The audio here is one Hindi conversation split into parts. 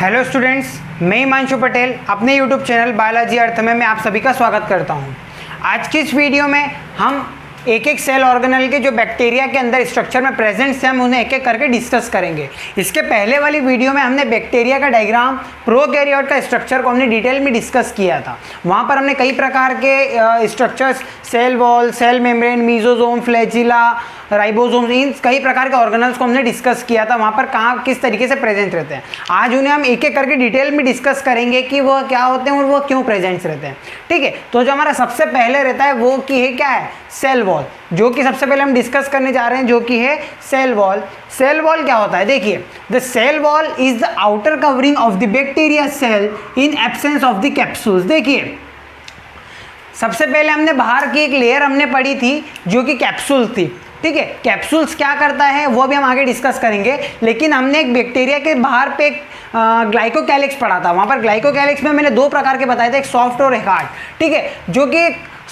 हेलो स्टूडेंट्स, मैं हिमांशु पटेल अपने यूट्यूब चैनल बायोलॉजी अर्थ में आप सभी का स्वागत करता हूं। आज की इस वीडियो में हम एक एक सेल ऑर्गेनेल के जो बैक्टीरिया के अंदर स्ट्रक्चर में प्रेजेंट्स हैं हम उन्हें एक एक करके डिस्कस करेंगे। इसके पहले वाली वीडियो में हमने बैक्टीरिया का डायग्राम, प्रोकैरियोट का स्ट्रक्चर को हमने डिटेल में डिस्कस किया था। वहाँ पर हमने कई प्रकार के structures, cell wall, cell membrane, mesosome, flagella, ribosomes, इन कई प्रकार के ऑर्गेनल्स को हमने डिस्कस किया था। वहाँ पर कहाँ किस तरीके से प्रेजेंट रहते हैं, आज उन्हें हम एक एक करके डिटेल में डिस्कस करेंगे कि वह क्या होते हैं और वो क्यों प्रेजेंट्स रहते हैं। ठीक है, तो जो हमारा सबसे पहले रहता है वो की है क्या है, सेल वॉल, जो कि सबसे पहले हम डिस्कस करने जा रहे हैं, जो कि है सेल वॉल। सेल वॉल क्या होता है, देखिए, the cell wall is the outer covering of the bacteria cell in absence of the capsules. देखिए, सबसे पहले हमने बाहर की एक लेयर हमने पढ़ी थी जो कि कैप्सूल थी। ठीक है, कैप्सूल्स क्या करता है वो भी हम आगे डिस्कस करेंगे, लेकिन हमने एक बैक्टीरिया के बाहर पे एक ग्लाइकोकैलिक्स पढ़ा था। वहाँ पर ग्लाइकोकैलिक्स में मैंने दो प्रकार के बताए थे, एक सॉफ्ट और एक हार्ड। ठीक है, जो कि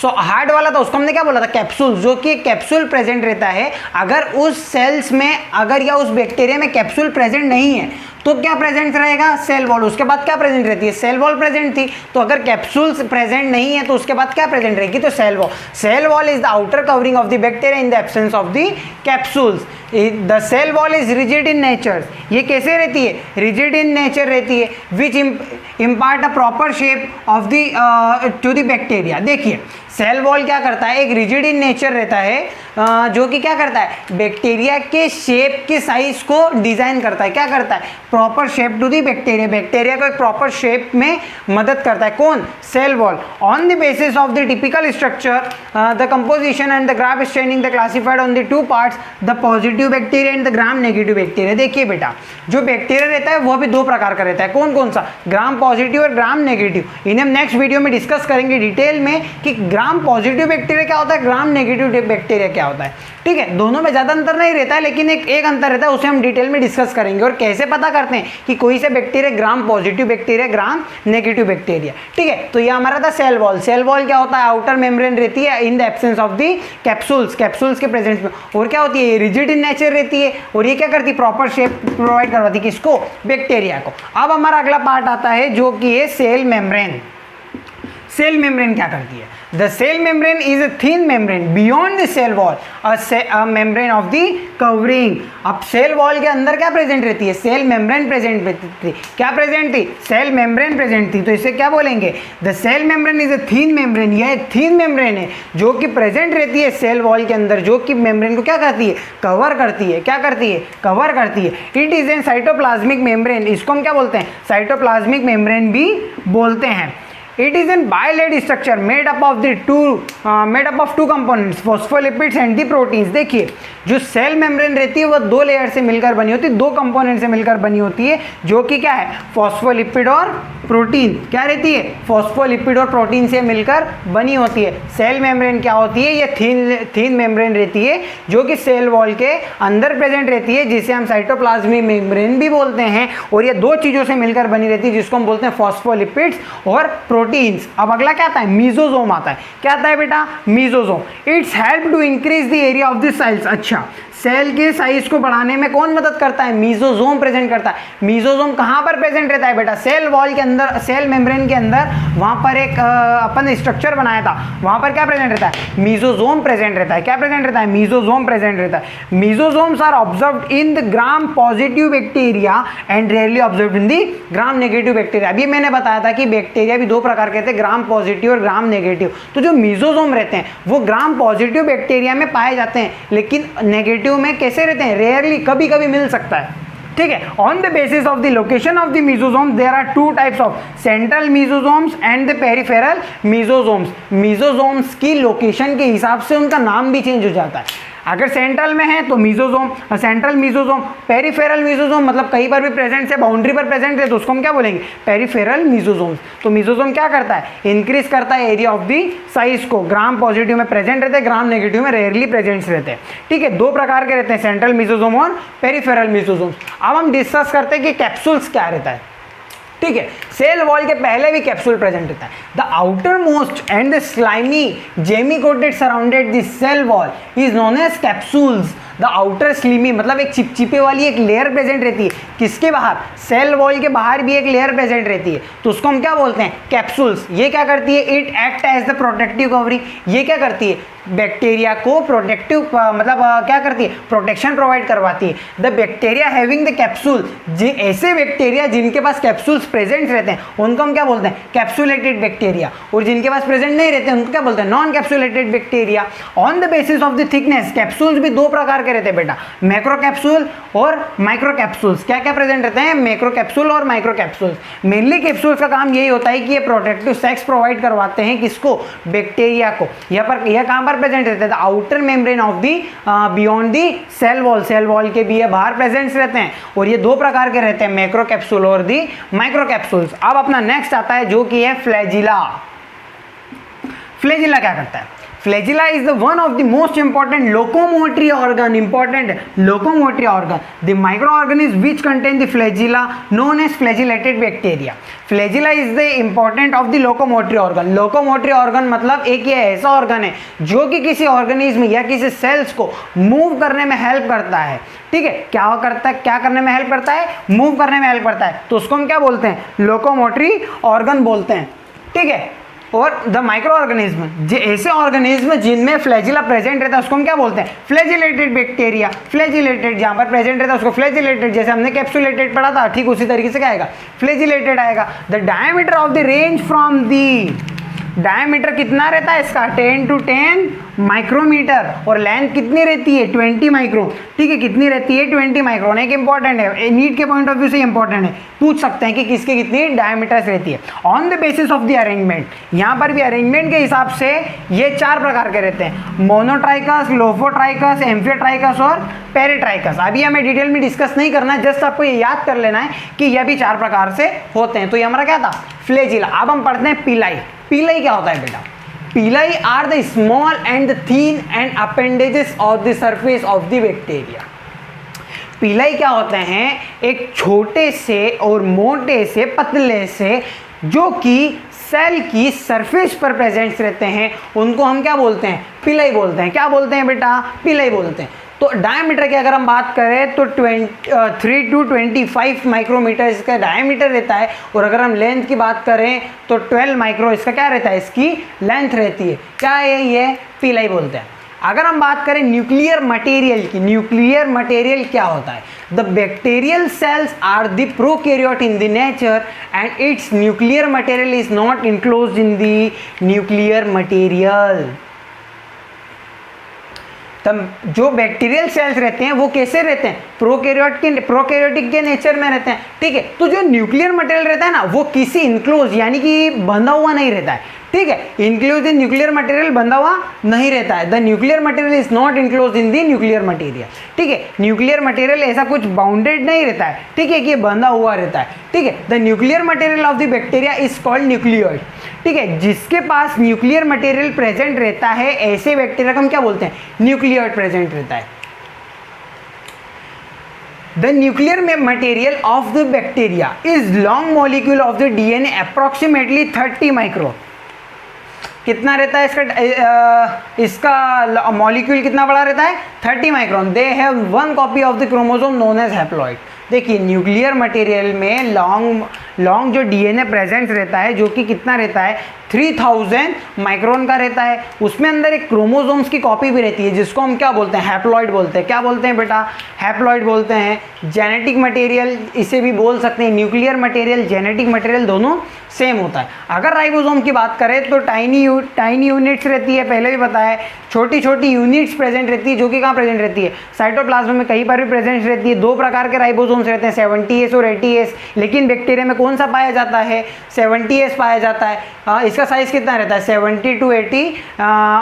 हार्ड वाला था उसको हमने क्या बोला था, कैप्सूल, जो कि कैप्सूल प्रेजेंट रहता है। अगर उस सेल्स में या उस बैक्टीरिया में कैप्सूल प्रेजेंट नहीं है तो क्या प्रेजेंट रहेगा, सेल वॉल। उसके बाद क्या प्रेजेंट रहती है, सेल वॉल प्रेजेंट थी। तो अगर कैप्सूल्स प्रेजेंट नहीं है तो उसके बाद क्या प्रेजेंट रहेगी, तो cell wall. Cell wall is the outer covering of the bacteria in the absence of the capsules. The cell wall is rigid in nature. ये कैसे रहती है, रिजिड इन नेचर रहती है, which impart a proper shape of the to the bacteria. देखिए, सेल वॉल क्या करता है, एक रिजिड इन नेचर रहता है, जो कि क्या करता है, बैक्टीरिया के शेप के साइज को डिजाइन करता है। क्या करता है, proper shape to the bacteria, bacteria को एक प्रॉपर शेप में मदद करता है। कौन, cell wall. On the basis of the typical structure, the composition and the graph standing the classified on the two parts, the positive bacteria and the gram negative bacteria. देखिए बेटा, जो बैक्टीरिया रहता है वह भी दो प्रकार का रहता है। कौन कौन सा, ग्राम पॉजिटिव और ग्राम नेगेटिव। इन्हें हम नेक्स्ट वीडियो में डिस्कस करेंगे डिटेल में कि ग्राम पॉजिटिव बैक्टीरिया क्या होता है, ग्राम नेगेटिव बैक्टीरिया क्या होता है। ठीक है, दोनों में ज्यादा अंतर नहीं रहता है, लेकिन एक अंतर रहता है, उसे हम डिटेल में डिस्कस करेंगे। और कैसे पता करते हैं कि कोई से बैक्टीरिया ग्राम पॉजिटिव बैक्टीरिया, ग्राम नेगेटिव बैक्टीरिया। ठीक है, तो ये हमारा था सेल वॉल। सेल वॉल क्या होता है, आउटर मेम्ब्रेन रहती है इन the absence of the capsules, capsules के प्रेजेंस में। और क्या होती है, रिजिड इन नेचर रहती है, और ये क्या करती है, प्रॉपर शेप प्रोवाइड करवाती है, किसको, बैक्टीरिया को। अब हमारा अगला पार्ट आता है जो कि है सेल मेम्ब्रेन। सेल मेम्ब्रेन क्या करती है, the cell membrane is a thin membrane beyond the cell wall, a membrane of the covering. अब सेल वॉल के अंदर क्या प्रेजेंट रहती है, सेल मेम्ब्रेन प्रेजेंट रहती। क्या प्रेजेंट थी, सेल मेम्ब्रेन प्रेजेंट थी। तो इसे क्या बोलेंगे, the cell membrane is a thin membrane. यह एक थिन मेम्ब्रेन है जो कि प्रेजेंट रहती है सेल वॉल के अंदर, जो कि मेम्ब्रेन को क्या करती है, कवर करती है। क्या करती है, कवर करती है। It is an cytoplasmic membrane. इसको हम क्या बोलते हैं, साइटोप्लाज्मिक मेम्ब्रेन भी बोलते हैं। It is an bilayered structure made up of two components, phospholipids and the proteins। देखिए, जो सेल मेम्ब्रेन रहती है वह दो लेयर से मिलकर बनी होती है, दो कंपोनेंट से मिलकर बनी होती है, जो कि क्या है, फॉस्फोलिपिड और प्रोटीन। क्या रहती है, फॉस्फोलिपिड और प्रोटीन से मिलकर बनी होती है। सेल मेम्ब्रेन क्या होती है, ये थिन मेम्ब्रेन रहती है जो कि सेल वॉल के अंदर प्रेजेंट रहती है, जिसे हम साइटोप्लाज्मिक मेम्ब्रेन भी बोलते हैं। और ये दो चीजों से मिलकर बनी रहती है, जिसको हम बोलते हैं फॉस्फोलिपिड्स और प्रोटीन्स। अब अगला क्या आता है, मीजोजोम आता है। क्या आता है बेटा, mesosome. It's help to increase the area of the cells. अच्छा, सेल के साइज को बढ़ाने में कौन मदद करता है, मीजोजोम प्रेजेंट करता है। मीजोजोम कहाँ पर प्रेजेंट रहता है बेटा, सेल वॉल के अंदर, सेल मेम्ब्रेन के अंदर। वहां पर एक अपन स्ट्रक्चर बनाया था, वहां पर क्या प्रेजेंट रहता है, मीजोजोम प्रेजेंट रहता है। क्या प्रेजेंट रहता है, मीजोजोम प्रेजेंट रहता है। Mesosomes are observed in the gram positive bacteria and rarely observed in the gram negative bacteria. अभी मैंने बताया था कि बैक्टीरिया भी दो प्रकार के थे, ग्राम पॉजिटिव और ग्राम नेगेटिव। तो जो मीजोजोम रहते हैं वो ग्राम पॉजिटिव बैक्टीरिया में पाए जाते हैं, लेकिन नेगेटिव में कैसे रहते हैं, रेयरली, कभी कभी मिल सकता है। ठीक है, on the basis of the location of the mesosome there are two types of central mesosomes and the peripheral mesosomes. Mesosomes की लोकेशन के हिसाब से उनका नाम भी चेंज हो जाता है। अगर सेंट्रल में है तो mesosome, central mesosome. Peripheral mesosome मतलब कहीं पर भी प्रेजेंट है, बाउंड्री पर प्रेजेंट है, तो उसको हम क्या बोलेंगे, पेरिफेरल मीजोजोम्स। तो मीजोजोम क्या करता है, इंक्रीज करता है एरिया ऑफ दी साइज को। ग्राम पॉजिटिव में प्रेजेंट रहते हैं, ग्राम नेगेटिव में रेयरली प्रेजेंट रहते हैं। ठीक है, दो प्रकार के रहते हैं, सेंट्रल मीजोजोम और पेरिफेरल मीजोजोम्स। अब हम डिस्कस करते हैं कि कैप्सूल्स क्या रहता है। ठीक है, सेल वॉल के पहले भी कैप्सूल प्रेजेंट रहता है। The outermost and the slimy gummy coated surrounded the cell wall is known as capsules. The outer slimy मतलब एक चिपचिपे वाली एक लेयर प्रेजेंट रहती है, किसके बाहर, सेल वॉल के बाहर भी एक लेयर प्रेजेंट रहती है, तो उसको हम क्या बोलते हैं, कैप्सूल्स। ये क्या करती है, it act as the protective covering. ये क्या करती है, बैक्टीरिया को प्रोटेक्टिव मतलब क्या करती है, प्रोटेक्शन प्रोवाइड करवाती है। The bacteria having the capsule, ऐसे बैक्टीरिया जिनके पास कैप्सूल्स प्रेजेंट रहते हैं उनको हम क्या बोलते हैं, कैप्सुलेटेड बैक्टीरिया। और जिनके पास प्रेजेंट नहीं रहते हैं उनको क्या बोलते हैं, non capsulated bacteria. On the basis of the thickness, capsules भी दो प्रकार के रहते हैं बेटा, मैक्रो कैप्सूल और माइक्रो कैप्सूल्स। क्या क्या प्रेजेंट रहते हैं, मैक्रो कैप्सूल और माइक्रो कैप्सूल्स। मेनली कैप्सूल्स का काम यही होता है कि ये प्रोटेक्टिव सेक्स प्रोवाइड करवाते हैं, किसको, बैक्टीरिया को। यहाँ पर यह कहाँ पर प्रेजेंट रहते हैं, outer membrane of the beyond the cell wall, cell wall के भी ये बाहर प्रेजेंट रहते हैं। और ये दो प्रकार के रहते हैं, मैक्रो कैप्सूल और दी माइक्रो कैप्सूल्स। अब अपना नेक्स्ट आता है जो कि है फ्लैजिला। फ्लैजिला क्या करता है, flagella is the one of the most important locomotory organ, the microorganism which contain the flagella known as flagellated bacteria. Flagella is the important of the locomotory organ. locomotory organ मतलब एक ये ऐसा ऑर्गन है जो कि किसी ऑर्गेनिज्म या किसी सेल्स को मूव करने में हेल्प करता है। ठीक है, क्या करता है, क्या करने में हेल्प करता है, मूव करने में हेल्प करता है, तो उसको हम क्या बोलते हैं, लोकोमोटरी ऑर्गन बोलते हैं। ठीक है, और द माइक्रो ऑर्गेनिज्म, जो ऐसे ऑर्गेनिज्म जिनमें फ्लैजिला प्रेजेंट रहता है उसको हम क्या बोलते हैं, फ्लैजिलेटेड बैक्टीरिया। फ्लैजिलेटेड जहां पर प्रेजेंट रहता है उसको फ्लैजिलेटेड, जैसे हमने कैप्सुलेटेड पढ़ा था ठीक उसी तरीके से क्या आएगा, फ्लैजिलेटेड आएगा। The diameter of the range from the, diameter कितना रहता है इसका, 10 to 10 माइक्रोमीटर, और लेंथ कितनी रहती है, 20 माइक्रोन। ठीक है, कितनी रहती है, 20 माइक्रोन। एक इंपॉर्टेंट है, नीट के पॉइंट ऑफ व्यू से इंपॉर्टेंट है, पूछ सकते हैं कि किसके कितनी डायमीटर्स रहती है। On the basis of the arrangement, यहाँ पर भी अरेंजमेंट के हिसाब से ये चार प्रकार के रहते हैं, मोनोट्राइकस, लोफोट्राइकस, एम्फियोट्राइकस और पेरिट्राइकस। अभी हमें डिटेल में डिस्कस नहीं करना है, जस्ट आपको ये याद कर लेना है कि यह भी चार प्रकार से होते हैं। तो ये हमारा क्या था, फ्लैजिला। अब हम पढ़ते हैं पिलाई। पिलाई क्या होता है बेटा, pili are the small and the thin and appendages of the surface of the bacteria. Pili क्या होते हैं, एक छोटे से और मोटे से पतले से जो कि सेल की सरफेस पर प्रेजेंट रहते हैं, उनको हम क्या बोलते हैं, पिलाई बोलते हैं। क्या बोलते हैं बेटा, पिलाई बोलते हैं। तो डायमीटर की अगर हम बात करें तो 3 to 25 माइक्रोमीटर इसका डायमीटर रहता है, और अगर हम लेंथ की बात करें तो 12 माइक्रो इसका क्या रहता है, इसकी लेंथ रहती है। क्या है ये, पिलाई बोलते हैं। अगर हम बात करें न्यूक्लियर मटेरियल की, न्यूक्लियर मटेरियल क्या होता है, the bacterial cells are the prokaryote in the nature and its nuclear material is not enclosed in the nuclear material. तब जो बैक्टीरियल सेल्स रहते हैं वो कैसे रहते हैं, प्रोकैरियोटिक के नेचर में रहते हैं। ठीक है, तो जो न्यूक्लियर मटेरियल रहता है ना वो किसी इनक्लोज यानी कि बंधा हुआ नहीं रहता है। ठीक है, इनक्लोज इन न्यूक्लियर मटेरियल बंधा हुआ नहीं रहता है, the nuclear material is not enclose in the nuclear material. ठीक है, न्यूक्लियर मटेरियल ऐसा कुछ बाउंडेड नहीं रहता है, ठीक है, कि बंधा हुआ रहता है। ठीक है, the nuclear material of the bacteria is called nucleoid. ठीक है, जिसके पास न्यूक्लियर मटेरियल प्रेजेंट रहता है ऐसे बैक्टीरिया को हम क्या बोलते हैं, न्यूक्लियोइड प्रेजेंट रहता है। The nuclear material of the bacteria is long molecule of the DNA approximately 30 micron। कितना रहता है इसका मॉलिक्यूल कितना बड़ा रहता है, 30 micron. They have one copy of the chromosome known as haploid. देखिए न्यूक्लियर मटेरियल में लॉन्ग जो डीएनए प्रेजेंट रहता है जो कि कितना रहता है, 3000 माइक्रोन का रहता है। उसमें अंदर एक क्रोमोसोम्स की कॉपी भी रहती है जिसको हम क्या बोलते हैं, हैप्लॉइड बोलते हैं। क्या बोलते हैं बेटा, हैप्लॉइड बोलते हैं। जेनेटिक मटेरियल इसे भी बोल सकते हैं, न्यूक्लियर मटेरियल जेनेटिक मटेरियल दोनों सेम होता है। अगर राइबोसोम की बात करें तो टाइनी यूनिट्स रहती है, पहले भी बताया है, छोटी छोटी यूनिट्स प्रेजेंट रहती है जो कि कहाँ प्रेजेंट रहती है, साइटोप्लाज्म में कहीं पर भी प्रेजेंट रहती है। दो प्रकार के राइबोसोम्स रहते हैं, 70S और 80S। लेकिन बैक्टीरिया में कौन सा पाया जाता है, 70S पाया जाता है। इसका साइज कितना रहता है, 70 to 80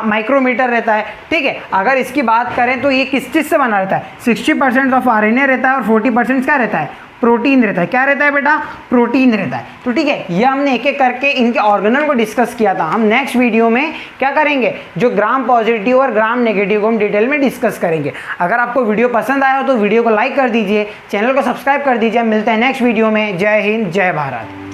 माइक्रोमीटर रहता है। ठीक है, अगर इसकी बात करें तो ये किस चीज़ से बना रहता है, 60% ऑफ RNA रहता है और 40% क्या रहता है, प्रोटीन रहता है। क्या रहता है बेटा, प्रोटीन रहता है। तो ठीक है, ये हमने एक एक करके इनके ऑर्गेनल को डिस्कस किया था। हम नेक्स्ट वीडियो में क्या करेंगे, जो ग्राम पॉजिटिव और ग्राम नेगेटिव को हम डिटेल में डिस्कस करेंगे। अगर आपको वीडियो पसंद आया हो तो वीडियो को लाइक कर दीजिए, चैनल को सब्सक्राइब कर दीजिए। मिलते हैं नेक्स्ट वीडियो में। जय हिंद, जय भारत।